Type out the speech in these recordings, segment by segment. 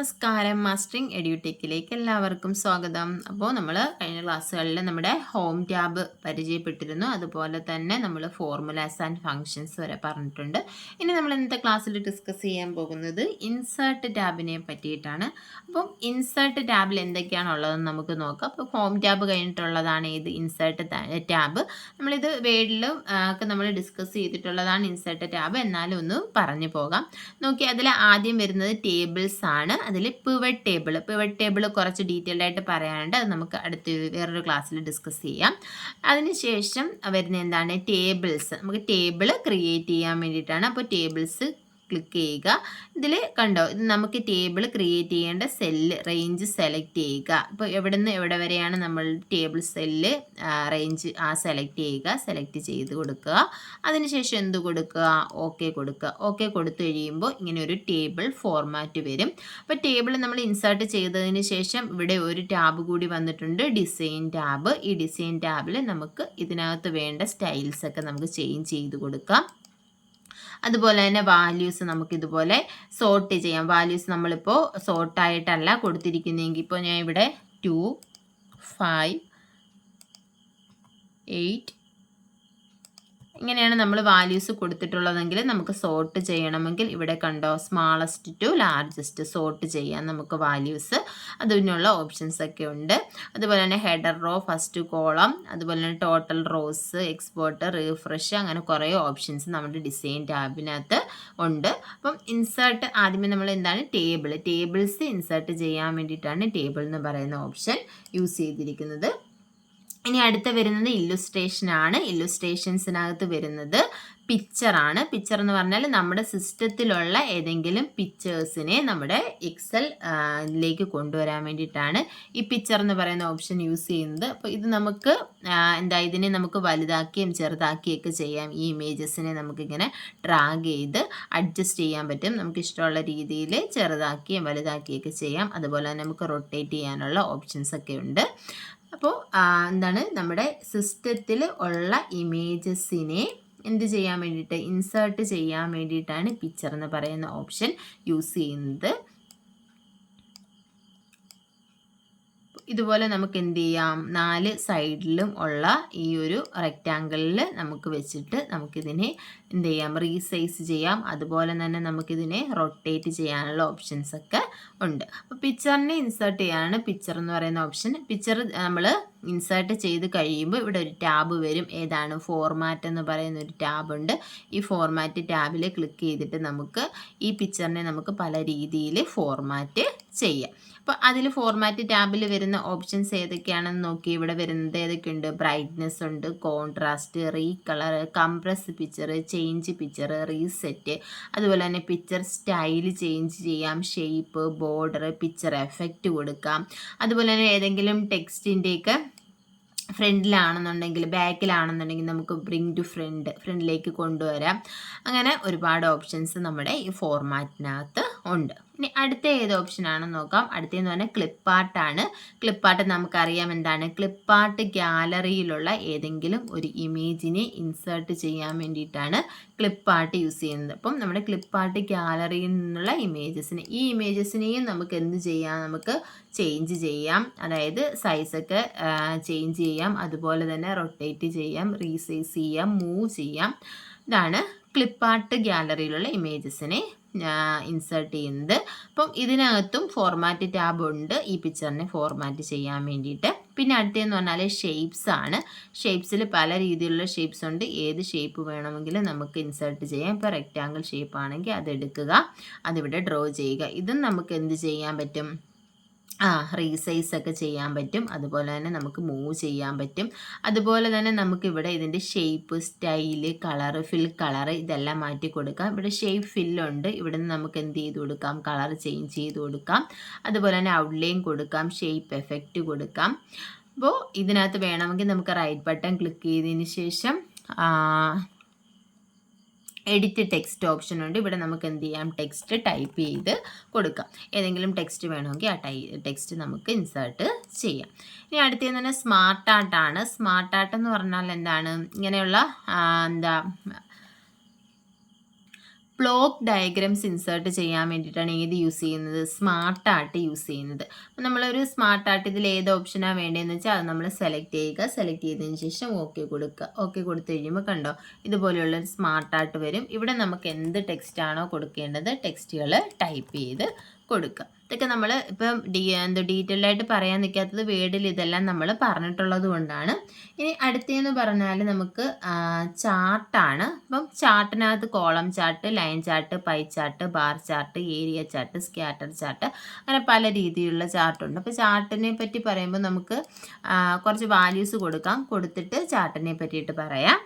നമസ്കാരം. മാസ്റ്ററിംഗ് എഡ്യൂടെക്കിലേക്ക് എല്ലാവർക്കും സ്വാഗതം. അപ്പോൾ നമ്മൾ കഴിഞ്ഞ ക്ലാസ്സുകളിൽ നമ്മുടെ ഹോം ടാബ് പരിചയപ്പെട്ടിരുന്നു. അതുപോലെ തന്നെ നമ്മൾ ഫോർമുലാസ് ആൻഡ് ഫങ്ഷൻസ് വരെ പറഞ്ഞിട്ടുണ്ട്. ഇനി നമ്മൾ ഇന്നത്തെ ക്ലാസ്സിൽ ഡിസ്കസ് ചെയ്യാൻ പോകുന്നത് ഇൻസേർട്ട് ടാബിനെ പറ്റിയിട്ടാണ്. അപ്പം ഇൻസേർട്ട് ടാബിൽ എന്തൊക്കെയാണുള്ളതെന്ന് നമുക്ക് നോക്കാം. അപ്പോൾ ഹോം ടാബ് കഴിഞ്ഞിട്ടുള്ളതാണ് ഇത് ഇൻസേർട്ട് ടാബ്. നമ്മളിത് വേർഡിലും ഒക്കെ നമ്മൾ ഡിസ്കസ് ചെയ്തിട്ടുള്ളതാണ് ഇൻസേർട്ട് ടാബ്. എന്നാലും ഒന്ന് പറഞ്ഞു പോകാം. നോക്കി, അതിൽ ആദ്യം വരുന്നത് ടേബിൾസ് ആണ്. അതിൽ പിവറ്റ് ടേബിൾ കുറച്ച് ഡീറ്റെയിൽഡ് ആയിട്ട് പറയാനുണ്ട്. അത് നമുക്ക് അടുത്ത വേറൊരു ക്ലാസ്സിൽ ഡിസ്കസ് ചെയ്യാം. അതിനുശേഷം വരുന്ന എന്താണ് ടേബിൾസ്. നമുക്ക് ടേബിൾ ക്രിയേറ്റ് ചെയ്യാൻ വേണ്ടിയിട്ടാണ്. അപ്പോൾ ടേബിൾസ് ക്ലിക്ക് ചെയ്യുക. ഇതിൽ കണ്ടോ, ഇത് നമുക്ക് ടേബിൾ ക്രിയേറ്റ് ചെയ്യേണ്ട സെല്ല് റേഞ്ച് സെലക്ട് ചെയ്യുക. അപ്പോൾ എവിടെ നിന്ന് എവിടെ വരെയാണ് നമ്മൾ ടേബിൾ സെല്ല് റേഞ്ച് സെലക്ട് ചെയ്യുക. സെലക്ട് ചെയ്ത് കൊടുക്കുക. അതിനുശേഷം എന്ത് കൊടുക്കുക? ഓക്കെ കൊടുക്കുക. ഓക്കെ കൊടുത്തു കഴിയുമ്പോൾ ഇങ്ങനെ ഒരു ടേബിൾ ഫോർമാറ്റ് വരും. അപ്പോൾ ടേബിൾ നമ്മൾ ഇൻസേർട്ട് ചെയ്തതിന് ശേഷം ഇവിടെ ഒരു ടാബ് കൂടി വന്നിട്ടുണ്ട്, ഡിസൈൻ ടാബ്. ഈ ഡിസൈൻ ടാബിൽ നമുക്ക് ഇതിനകത്ത് വേണ്ട സ്റ്റൈൽസ് ഒക്കെ നമുക്ക് ചേഞ്ച് ചെയ്ത് കൊടുക്കാം. അതുപോലെ തന്നെ വാല്യൂസ് നമുക്കിതുപോലെ സോർട്ട് ചെയ്യാം. വാല്യൂസ് നമ്മളിപ്പോൾ സോർട്ടായിട്ടല്ല കൊടുത്തിരിക്കുന്നതെങ്കിൽ, ഇപ്പോൾ ഞാൻ ഇവിടെ 2, 5, 8 ഇങ്ങനെയാണ് നമ്മൾ വാല്യൂസ് കൊടുത്തിട്ടുള്ളതെങ്കിൽ നമുക്ക് സോർട്ട് ചെയ്യണമെങ്കിൽ ഇവിടെ കണ്ടോ, സ്മാളസ്റ്റ് ടു ലാർജസ്റ്റ് സോർട്ട് ചെയ്യാം നമുക്ക് വാല്യൂസ്. അതിനുള്ള ഓപ്ഷൻസ് ഒക്കെ ഉണ്ട്. അതുപോലെ തന്നെ ഹെഡർ റോ, ഫസ്റ്റ് കോളം, അതുപോലെ തന്നെ ടോട്ടൽ റോസ്, എക്സ്പോർട്ട്, റീഫ്രഷ്, അങ്ങനെ കുറേ ഓപ്ഷൻസ് നമ്മുടെ ഡിസൈൻ ടാബിനകത്ത് ഉണ്ട്. അപ്പം ഇൻസേർട്ട് ആദ്യമേ നമ്മൾ എന്താണ് ടേബിൾസ് ഇൻസേർട്ട് ചെയ്യാൻ വേണ്ടിയിട്ടാണ് ടേബിൾ എന്ന് പറയുന്ന ഓപ്ഷൻ യൂസ് ചെയ്തിരിക്കുന്നത്. ഇനി അടുത്ത വരുന്നത് ഇല്ലുസ്ട്രേഷൻ ആണ്. ഇല്ലുസ്ട്രേഷൻസിനകത്ത് വരുന്നത് പിക്ചറാണ്. പിക്ചർ എന്ന് പറഞ്ഞാൽ നമ്മുടെ സിസ്റ്റത്തിലുള്ള ഏതെങ്കിലും പിക്ചേഴ്സിനെ നമ്മുടെ എക്സൽ ഇതിലേക്ക് കൊണ്ടുവരാൻ വേണ്ടിയിട്ടാണ് ഈ പിക്ചർ എന്ന് പറയുന്ന ഓപ്ഷൻ യൂസ് ചെയ്യുന്നത്. അപ്പോൾ ഇത് നമുക്ക് ഇതിനെ നമുക്ക് വലുതാക്കിയും ചെറുതാക്കിയൊക്കെ ചെയ്യാം. ഈ ഇമേജസിനെ നമുക്കിങ്ങനെ ഡ്രാഗ് ചെയ്ത് അഡ്ജസ്റ്റ് ചെയ്യാൻ പറ്റും. നമുക്ക് ഇഷ്ടമുള്ള രീതിയിൽ ചെറുതാക്കിയും വലുതാക്കിയൊക്കെ ചെയ്യാം. അതുപോലെ തന്നെ നമുക്ക് റൊട്ടേറ്റ് ചെയ്യാനുള്ള ഓപ്ഷൻസ് ഒക്കെ ഉണ്ട്. അപ്പോൾ നമ്മുടെ സിസ്റ്റത്തിൽ ഉള്ള ഇമേജസിനെ എന്ത് ചെയ്യാൻ വേണ്ടിയിട്ട്, ഇൻസേർട്ട് ചെയ്യാൻ വേണ്ടിയിട്ടാണ് പിക്ചർ എന്ന് പറയുന്ന ഓപ്ഷൻ യൂസ് ചെയ്യുന്നത്. ഇതുപോലെ നമുക്ക് എന്ത് ചെയ്യാം, 4 സൈഡിലും ഉള്ള ഈ ഒരു റെക്റ്റാങ്കിളിൽ നമുക്ക് വെച്ചിട്ട് നമുക്കിതിനെ എന്ത് ചെയ്യാം, റീസൈസ് ചെയ്യാം. അതുപോലെ തന്നെ നമുക്കിതിനെ റൊട്ടേറ്റ് ചെയ്യാനുള്ള ഓപ്ഷൻസ് ഒക്കെ ഉണ്ട്. അപ്പോൾ പിക്ചറിനെ ഇൻസേർട്ട് ചെയ്യാനാണ് പിക്ചർ എന്ന് പറയുന്ന ഓപ്ഷൻ. പിക്ചർ നമ്മൾ ഇൻസേർട്ട് ചെയ്ത് കഴിയുമ്പോൾ ഇവിടെ ഒരു ടാബ് വരും. ഏതാണ്? ഫോർമാറ്റ് എന്ന് പറയുന്ന ഒരു ടാബ് ഉണ്ട്. ഈ ഫോർമാറ്റ് ടാബിൽ ക്ലിക്ക് ചെയ്തിട്ട് നമുക്ക് ഈ പിക്ചറിനെ നമുക്ക് പല രീതിയിൽ ഫോർമാറ്റ് ചെയ്യാം. അപ്പോൾ അതിൽ ഫോർമാറ്റ് ടാബിൽ വരുന്ന ഓപ്ഷൻസ് ഏതൊക്കെയാണെന്ന് നോക്കി. ഇവിടെ വരുന്നത് ഏതൊക്കെയുണ്ട്? ബ്രൈറ്റ്നെസ് ഉണ്ട്, contrast, recolor, compress picture, change picture, reset, അതുപോലെ തന്നെ പിക്ചർ സ്റ്റൈൽ ചേഞ്ച് ചെയ്യാം, ഷേപ്പ്, ബോർഡർ, പിക്ചർ എഫക്റ്റ് കൊടുക്കാം. അതുപോലെ തന്നെ ഏതെങ്കിലും ടെക്സ്റ്റിൻ്റെയൊക്കെ ഫ്രണ്ടിലാണെന്നുണ്ടെങ്കിൽ ബാക്കിലാണെന്നുണ്ടെങ്കിൽ നമുക്ക് ബ്രിങ് ടു ഫ്രണ്ടിലേക്ക് കൊണ്ടുവരാം. അങ്ങനെ ഒരുപാട് ഓപ്ഷൻസ് നമ്മുടെ ഈ ഫോർമാറ്റിനകത്ത് ഉണ്ട്. ഇനി അടുത്ത ഏത് ഓപ്ഷനാണെന്ന് നോക്കാം. അടുത്തതെന്ന് പറഞ്ഞാൽ ക്ലിപ്പാർട്ടാണ്. ക്ലിപ്പാർട്ട് നമുക്കറിയാം എന്താണ്. ക്ലിപ്പാർട്ട് ഗ്യാലറിയിലുള്ള ഏതെങ്കിലും ഒരു ഇമേജിനെ ഇൻസേർട്ട് ചെയ്യാൻ വേണ്ടിയിട്ടാണ് ക്ലിപ്പാർട്ട് യൂസ് ചെയ്യുന്നത്. അപ്പം നമ്മുടെ ക്ലിപ്പാർട്ട് ഗ്യാലറിയിൽ നിന്നുള്ള ഈ ഇമേജസിനെയും നമുക്ക് എന്ത് ചെയ്യാം, നമുക്ക് ചേഞ്ച് ചെയ്യാം. അതായത് സൈസൊക്കെ ചേഞ്ച് ചെയ്യാം, അതുപോലെ തന്നെ റൊട്ടേറ്റ് ചെയ്യാം, റീസൈസ് ചെയ്യാം, മൂവ് ചെയ്യാം. ഇതാണ് ക്ലിപ്പാർട്ട് ഗ്യാലറിയിലുള്ള ഇമേജസിനെ ഇൻസേർട്ട് ചെയ്യുന്നത്. അപ്പം ഇതിനകത്തും ഫോർമാറ്റ് ടാബ് ഉണ്ട് ഈ പിക്ചറിനെ ഫോർമാറ്റ് ചെയ്യാൻ വേണ്ടിയിട്ട്. പിന്നെ അടുത്തതെന്ന് പറഞ്ഞാൽ ഷേപ്സ് ആണ്. ഷേപ്സിൽ പല രീതിയിലുള്ള ഷേപ്സ് ഉണ്ട്. ഏത് ഷേപ്പ് വേണമെങ്കിലും നമുക്ക് ഇൻസേർട്ട് ചെയ്യാം. ഇപ്പോൾ റെക്റ്റാങ്കിൾ ഷേപ്പ് ആണെങ്കിൽ അതെടുക്കുക, അതിവിടെ ഡ്രോ ചെയ്യുക. ഇതും നമുക്ക് എന്ത് ചെയ്യാൻ പറ്റും, റീസൈസ് ഒക്കെ ചെയ്യാൻ പറ്റും. അതുപോലെ തന്നെ നമുക്ക് മൂവ് ചെയ്യാൻ പറ്റും. അതുപോലെ തന്നെ നമുക്കിവിടെ ഇതിൻ്റെ ഷേപ്പ്, സ്റ്റൈല്, കളറ്, ഫിൽ കളറ് ഇതെല്ലാം മാറ്റി കൊടുക്കാം. ഇവിടെ ഷേപ്പ് ഫില്ലുണ്ട്. ഇവിടെ നിന്ന് നമുക്ക് എന്ത് ചെയ്ത് കൊടുക്കാം, കളർ ചേഞ്ച് ചെയ്ത് കൊടുക്കാം. അതുപോലെ തന്നെ ഔട്ട്ലൈൻ കൊടുക്കാം, ഷേപ്പ് എഫക്റ്റ് കൊടുക്കാം. അപ്പോൾ ഇതിനകത്ത് വേണമെങ്കിൽ നമുക്ക് റൈറ്റ് ബട്ടൺ ക്ലിക്ക് ചെയ്തതിന് ശേഷം എഡിറ്റ് ടെക്സ്റ്റ് ഓപ്ഷൻ ഉണ്ട്. ഇവിടെ നമുക്ക് എന്ത് ചെയ്യാം, ടെക്സ്റ്റ് ടൈപ്പ് ചെയ്ത് കൊടുക്കാം. ഏതെങ്കിലും ടെക്സ്റ്റ് വേണമെങ്കിൽ ആ ടെക്സ്റ്റ് നമുക്ക് ഇൻസേർട്ട് ചെയ്യാം. ഇനി അടുത്തതെന്ന് പറഞ്ഞാൽ സ്മാർട്ട് ആർട്ടാണ്. സ്മാർട്ട് ആർട്ട് എന്ന് പറഞ്ഞാൽ എന്താണ്, ഇങ്ങനെയുള്ള ബ്ലോക്ക് ഡയഗ്രാംസ് ഇൻസേർട്ട് ചെയ്യാൻ വേണ്ടിയിട്ടാണ് ഏത് യൂസ് ചെയ്യുന്നത്, സ്മാർട്ട് ആർട്ട് യൂസ് ചെയ്യുന്നത്. അപ്പോൾ നമ്മളൊരു സ്മാർട്ട് ആർട്ട് ഇതിൽ ഏത് ഓപ്ഷനാണ് വേണ്ടതെന്ന് വെച്ചാൽ അത് നമ്മൾ സെലക്ട് ചെയ്യുക. സെലക്ട് ചെയ്തതിന് ശേഷം ഓക്കെ കൊടുക്കുക. ഓക്കെ കൊടുത്തു കഴിയുമ്പോൾ കണ്ടോ ഇതുപോലെയുള്ളൊരു സ്മാർട്ട് ആർട്ട് വരും. ഇവിടെ നമുക്ക് എന്ത് ടെക്സ്റ്റ് ആണോ കൊടുക്കേണ്ടത് ടെക്സ്റ്റുകൾ ടൈപ്പ് ചെയ്ത് കൊടുക്കുക. ഇതൊക്കെ നമ്മൾ ഇപ്പം ഡീറ്റെയിൽ ആയിട്ട് പറയാൻ നിൽക്കാത്തത് വേർഡിൽ ഇതെല്ലാം നമ്മൾ പറഞ്ഞിട്ടുള്ളത് കൊണ്ടാണ്. ഇനി അടുത്തതെന്ന് പറഞ്ഞാൽ നമുക്ക് ചാർട്ടാണ്. അപ്പം ചാർട്ടിനകത്ത് column chart, line chart, pie chart, bar chart, area chart, scatter chart, അങ്ങനെ പല രീതിയിലുള്ള ചാർട്ടുണ്ട്. അപ്പോൾ ചാർട്ടിനെ പറ്റി പറയുമ്പോൾ നമുക്ക് കുറച്ച് വാല്യൂസ് കൊടുത്തിട്ട് ചാർട്ടിനെ പറ്റിയിട്ട് പറയാം.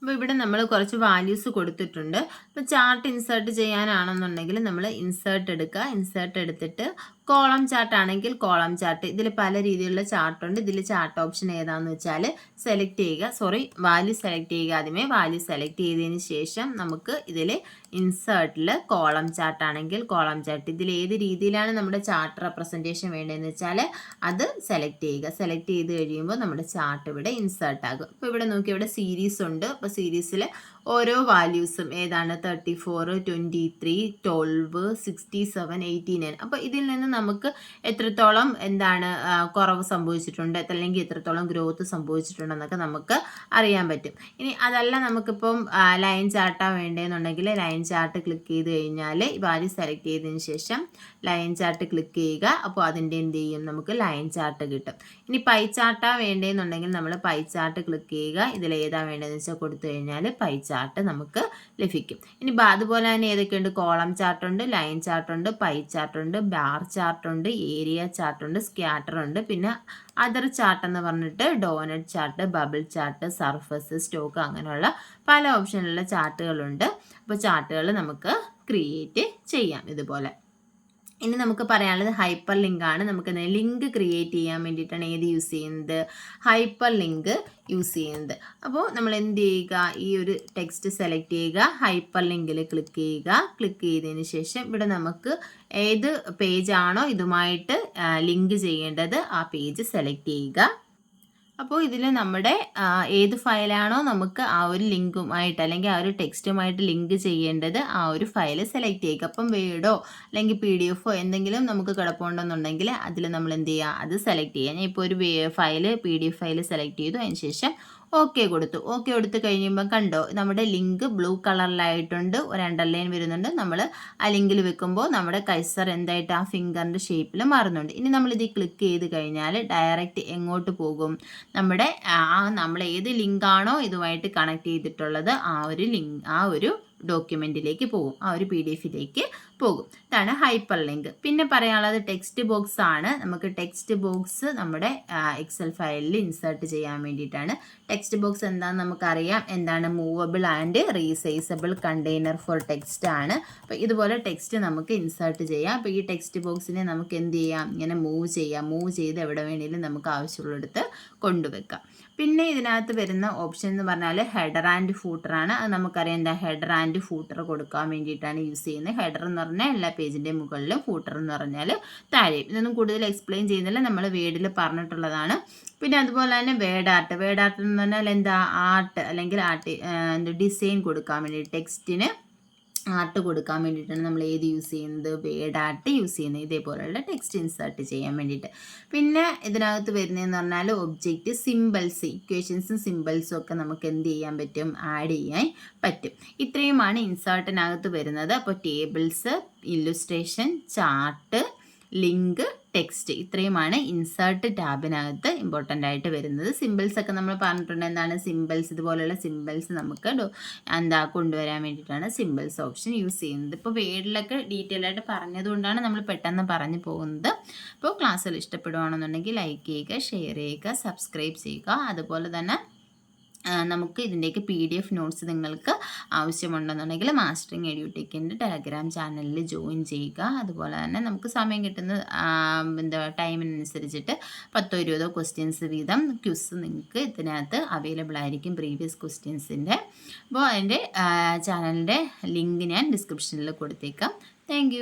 അപ്പോൾ ഇവിടെ നമ്മൾ കുറച്ച് വാല്യൂസ് കൊടുത്തിട്ടുണ്ട്. അപ്പോൾ ചാർട്ട് ഇൻസേർട്ട് ചെയ്യാനാണെന്നുണ്ടെങ്കിൽ നമ്മൾ ഇൻസേർട്ട് എടുക്കുക. ഇൻസേർട്ട് എടുത്തിട്ട് കോളം ചാർട്ട് ആണെങ്കിൽ കോളം ചാർട്ട്, ഇതിൽ പല രീതിയിലുള്ള ചാർട്ടുണ്ട്. ഇതിൽ ചാർട്ട് ഓപ്ഷൻ ഏതാണെന്ന് വെച്ചാൽ സെലക്ട് ചെയ്യുക. വാല്യൂ സെലക്ട് ചെയ്യുക. ആദ്യമേ വാല്യൂ സെലക്ട് ചെയ്തതിന് ശേഷം നമുക്ക് ഇതിൽ ഇൻസേർട്ടിൽ കോളം ചാർട്ട് ആണെങ്കിൽ കോളം ചാർട്ട്, ഇതിൽ ഏത് രീതിയിലാണ് നമ്മുടെ ചാർട്ട് റെപ്രസെൻറ്റേഷൻ വേണ്ടതെന്ന് വെച്ചാൽ അത് സെലക്ട് ചെയ്യുക. സെലക്ട് ചെയ്ത് കഴിയുമ്പോൾ നമ്മുടെ ചാർട്ട് ഇവിടെ ഇൻസേർട്ട് ആകും. അപ്പോൾ ഇവിടെ നോക്കി ഇവിടെ സീരീസ് ഉണ്ട്. അപ്പോൾ സീരീസിൽ ഓരോ വാല്യൂസും ഏതാണ് 34, 23, 12, 67, 89. അപ്പോൾ ഇതിൽ നിന്ന് നമുക്ക് എത്രത്തോളം കുറവ് സംഭവിച്ചിട്ടുണ്ട് അല്ലെങ്കിൽ എത്രത്തോളം ഗ്രോത്ത് സംഭവിച്ചിട്ടുണ്ടെന്നൊക്കെ നമുക്ക് അറിയാൻ പറ്റും. ഇനി അതല്ല നമുക്കിപ്പം ലൈൻ ചാർട്ടാണ് വേണ്ടതെന്നുണ്ടെങ്കിൽ ലൈൻ ചാർട്ട് ക്ലിക്ക് ചെയ്ത് കഴിഞ്ഞാൽ വാല്യൂ സെലക്ട് ചെയ്തതിന് ശേഷം ലൈൻ ചാർട്ട് ക്ലിക്ക് ചെയ്യുക. അപ്പോൾ അതിൻ്റെ എന്ത് ചെയ്യും, നമുക്ക് ലൈൻ ചാർട്ട് കിട്ടും. ഇനി പൈ ചാർട്ടാണ് വേണ്ടതെന്നുണ്ടെങ്കിൽ നമ്മൾ പൈ ചാർട്ട് ക്ലിക്ക് ചെയ്യുക. ഇതിൽ ഏതാണ് വേണ്ടതെന്ന് വെച്ചാൽ കൊടുത്തു കഴിഞ്ഞാൽ പൈ ചാർട്ട് നമുക്ക് ലഭിക്കും. ഇനി അതുപോലെ തന്നെ ഏതൊക്കെയുണ്ട്, കോളം ചാർട്ടുണ്ട്, ലൈൻ ചാർട്ടുണ്ട്, പൈ ചാർട്ടുണ്ട്, ബാർ ചാർട്ടുണ്ട്, ഏരിയ ചാർട്ടുണ്ട്, സ്കാറ്റർ ഉണ്ട്, പിന്നെ അതർ ചാർട്ട് എന്ന് പറഞ്ഞിട്ട് donut chart, bubble chart, surface, stock, അങ്ങനെയുള്ള പല ഓപ്ഷനിലുള്ള ചാർട്ടുകളുണ്ട്. അപ്പോൾ ചാർട്ടുകൾ നമുക്ക് ക്രിയേറ്റ് ചെയ്യാം ഇതുപോലെ. ഇനി നമുക്ക് പറയാനുള്ളത് ഹൈപ്പർ ലിങ്ക് ആണ്. നമുക്ക് ലിങ്ക് ക്രിയേറ്റ് ചെയ്യാൻ വേണ്ടിയിട്ടാണ് ഏത് യൂസ് ചെയ്യുന്നത്, ഹൈപ്പർ ലിങ്ക് യൂസ് ചെയ്യുന്നത്. അപ്പോൾ നമ്മൾ എന്ത് ചെയ്യുക, ഈ ഒരു ടെക്സ്റ്റ് സെലക്ട് ചെയ്യുക, ഹൈപ്പർ ലിങ്കിൽ ക്ലിക്ക് ചെയ്യുക. ക്ലിക്ക് ചെയ്തതിന് ശേഷം ഇവിടെ നമുക്ക് ഏത് പേജാണോ ഇതുമായിട്ട് ലിങ്ക് ചെയ്യേണ്ടത് ആ പേജ് സെലക്ട് ചെയ്യുക. അപ്പോൾ ഇതിൽ നമ്മുടെ ഏത് ഫയലാണോ നമുക്ക് ആ ഒരു ലിങ്കുമായിട്ട് അല്ലെങ്കിൽ ആ ഒരു ടെക്സ്റ്റുമായിട്ട് ലിങ്ക് ചെയ്യേണ്ടത് ആ ഒരു ഫയൽ സെലക്ട് ചെയ്യുക. അപ്പം വേർഡോ അല്ലെങ്കിൽ PDF എന്തെങ്കിലും നമുക്ക് കിടപ്പുണ്ടെന്നുണ്ടെങ്കിൽ അതിൽ നമ്മൾ എന്ത് ചെയ്യുക, അത് സെലക്ട് ചെയ്യുക. ഞാൻ ഇപ്പോൾ ഒരു PDF ഫയൽ സെലക്ട് ചെയ്തു. അതിന് ശേഷം ഓക്കെ കൊടുത്തു. ഓക്കെ കൊടുത്ത് കഴിയുമ്പോൾ കണ്ടോ നമ്മുടെ ലിങ്ക് ബ്ലൂ കളറിലായിട്ടുണ്ട്, ഒരു അണ്ടർലൈൻ വരുന്നുണ്ട്. നമ്മൾ ആ ലിങ്കിൽ വെക്കുമ്പോൾ നമ്മുടെ കൈസർ എന്തായിട്ട് ആ ഫിംഗറിൻ്റെ ഷേപ്പിൽ മാറുന്നുണ്ട്. ഇനി നമ്മളിത് ക്ലിക്ക് ചെയ്ത് കഴിഞ്ഞാൽ ഡയറക്റ്റ് എങ്ങോട്ട് പോകും, നമ്മുടെ നമ്മൾ ഏത് ലിങ്കാണോ ഇതുമായിട്ട് കണക്ട് ചെയ്തിട്ടുള്ളത് ആ ഒരു ഡോക്യുമെൻറ്റിലേക്ക് പോകും, ആ ഒരു PDF പോകും. ഇതാണ് ഹൈപ്പർ ലിങ്ക്. പിന്നെ പറയാനുള്ളത് ടെക്സ്റ്റ് ബോക്സ് ആണ്. നമുക്ക് ടെക്സ്റ്റ് ബോക്സ് നമ്മുടെ എക്സൽ ഫയലിൽ ഇൻസേർട്ട് ചെയ്യാൻ വേണ്ടിയിട്ടാണ്. ടെക്സ്റ്റ് ബോക്സ് എന്താണെന്ന് നമുക്കറിയാം. എന്താണ്, movable and resizable container for text ആണ്. അപ്പോൾ ഇതുപോലെ ടെക്സ്റ്റ് നമുക്ക് ഇൻസേർട്ട് ചെയ്യാം. അപ്പോൾ ഈ ടെക്സ്റ്റ് ബോക്സിനെ നമുക്ക് എന്ത് ചെയ്യാം, ഇങ്ങനെ മൂവ് ചെയ്ത് എവിടെ വേണമെങ്കിലും നമുക്ക് ആവശ്യമുള്ളിടത്ത് കൊണ്ടുവെക്കാം. പിന്നെ ഇതിനകത്ത് വരുന്ന ഓപ്ഷൻ എന്ന് പറഞ്ഞാൽ ഹെഡർ ആൻഡ് ഫൂട്ടർ ആണ്. അത് നമുക്കറിയാം എന്താ, ഹെഡർ ആൻഡ് ഫൂട്ടർ കൊടുക്കാൻ വേണ്ടിയിട്ടാണ് യൂസ് ചെയ്യുന്നത്. ഹെഡർ എന്ന് പറഞ്ഞാൽ എല്ലാ പേജിൻ്റെ മുകളിലും, ഫൂട്ടർ എന്ന് പറഞ്ഞാൽ താഴെയും. ഇതൊന്നും കൂടുതൽ എക്സ്പ്ലെയിൻ ചെയ്യുന്നില്ല, നമ്മൾ വേർഡിൽ പറഞ്ഞിട്ടുള്ളതാണ്. പിന്നെ അതുപോലെ തന്നെ വേർഡ് ആർട്ട് എന്ന് പറഞ്ഞാൽ എന്താ, ആർട്ട് അല്ലെങ്കിൽ ഡിസൈൻ കൊടുക്കാൻ വേണ്ടി ടെക്സ്റ്റിന് ആർട്ട് കൊടുക്കാൻ വേണ്ടിയിട്ടാണ് നമ്മൾ ഏത് യൂസ് ചെയ്യുന്നത്, വേർഡ് ആർട്ട് യൂസ് ചെയ്യുന്നത്, ഇതേപോലെയുള്ള ടെക്സ്റ്റ് ഇൻസേർട്ട് ചെയ്യാൻ വേണ്ടിയിട്ട്. പിന്നെ ഇതിനകത്ത് വരുന്നതെന്ന് പറഞ്ഞാൽ ഒബ്ജക്റ്റ്, സിമ്പിൾസ്, ഇക്വേഷൻസും സിമ്പിൾസും ഒക്കെ നമുക്ക് എന്ത് ചെയ്യാൻ പറ്റും, ആഡ് ചെയ്യാൻ പറ്റും. ഇത്രയുമാണ് ഇൻസേർട്ടിനകത്ത് വരുന്നത്. അപ്പോൾ tables, illustration, chart, link, text, ഇത്രയുമാണ് ഇൻസേർട്ട് ടാബിനകത്ത് ഇമ്പോർട്ടൻ്റ് ആയിട്ട് വരുന്നത്. സിമ്പിൾസ് ഒക്കെ നമ്മൾ പറഞ്ഞിട്ടുണ്ട്. എന്താണ് സിമ്പിൾസ്, ഇതുപോലെയുള്ള സിമ്പിൾസ് നമുക്ക് കൊണ്ടുവരാൻ വേണ്ടിയിട്ടാണ് സിമ്പിൾസ് ഓപ്ഷൻ യൂസ് ചെയ്യുന്നത്. ഇപ്പോൾ വേർഡിലൊക്കെ ഡീറ്റെയിൽ ആയിട്ട് പറഞ്ഞതുകൊണ്ടാണ് നമ്മൾ പെട്ടെന്ന് പറഞ്ഞു പോകുന്നത്. അപ്പോൾ ക്ലാസ്സുകൾ ഇഷ്ടപ്പെടുകയാണെന്നുണ്ടെങ്കിൽ ലൈക്ക് ചെയ്യുക, ഷെയർ ചെയ്യുക, സബ്സ്ക്രൈബ് ചെയ്യുക. അതുപോലെ തന്നെ നമുക്ക് ഇതിൻ്റെയൊക്കെ PDF നോട്ട്സ് നിങ്ങൾക്ക് ആവശ്യമുണ്ടെന്നുണ്ടെങ്കിൽ മാസ്റ്ററിങ് എഡ്യൂടെക്കിൻ്റെ ടെലഗ്രാം ചാനലിൽ ജോയിൻ ചെയ്യുക. അതുപോലെ തന്നെ നമുക്ക് സമയം കിട്ടുന്ന ടൈമിനനുസരിച്ചിട്ട് 10-20 ക്വസ്റ്റ്യൻസ് വീതം ക്വിസ് നിങ്ങൾക്ക് ഇതിനകത്ത് അവൈലബിൾ ആയിരിക്കും, പ്രീവിയസ് ക്വസ്റ്റ്യൻസിൻ്റെ. അപ്പോൾ അതിൻ്റെ ചാനലിൻ്റെ ലിങ്ക് ഞാൻ ഡിസ്ക്രിപ്ഷനിൽ കൊടുത്തേക്കാം. താങ്ക്